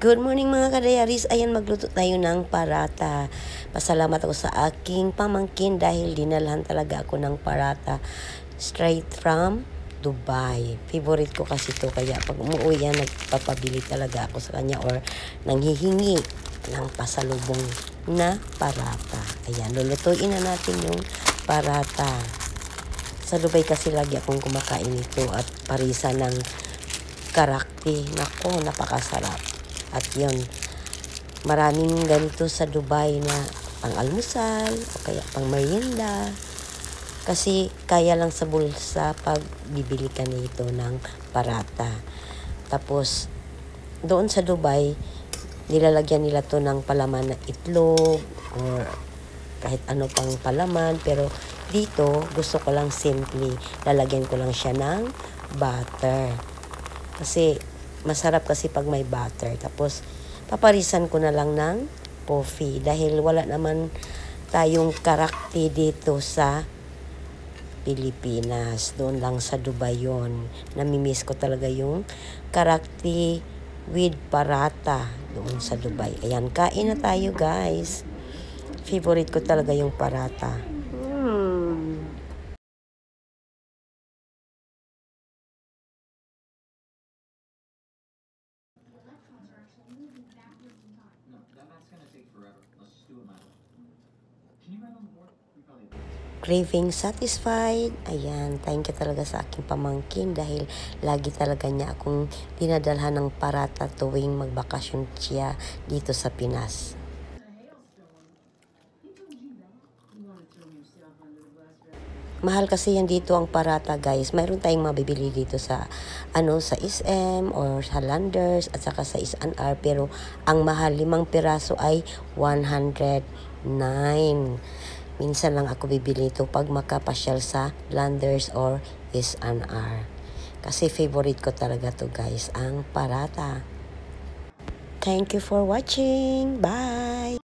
Good morning mga kadayaris. Ayan, magluto tayo ng parata. Pasalamat ako sa aking pamangkin dahil dinalhan talaga ako ng parata straight from Dubai. Favorite ko kasi to, kaya pag umuwi yan, nagpapabili talaga ako sa kanya or nanghihingi ng pasalubong na parata. Ayan, lulutuin na natin yung parata. Sa Dubai kasi lagi akong kumakain ito at parisa ng karakti. Nako, napakasarap. At yun, maraming ganito sa Dubai na pang-almusal o kaya pang-merienda. Kasi kaya lang sa bulsa pag bibili ka nito ng parata. Tapos, doon sa Dubai, nilalagyan nila to ng palaman na itlog or kahit ano pang palaman. Pero dito, gusto ko lang simply, lalagyan ko lang siya ng butter. Kasi masarap kasi pag may butter. Tapos, paparisan ko na lang ng coffee. Dahil wala naman tayong karakti dito sa Pilipinas. Doon lang sa Dubai yun. Namimiss ko talaga yung karakti with parata doon sa Dubai. Ayan, kain na tayo guys. Favorite ko talaga yung parata. Craving satisfied. Ayan, thank you talaga sa aking pamangkin dahil lagi talaga niya akong dinadalhan ng parata tuwing magbakasyon siya dito sa Pinas. Mahal kasi yan dito ang parata guys. Mayroon tayong mabibili dito sa sa SM or sa Landers at saka sa S&R, pero ang mahal 5 piraso ay 109. Minsan lang ako bibili ito pag makapasyal sa Landers or S&R. Kasi favorite ko talaga to guys, ang parata. Thank you for watching. Bye!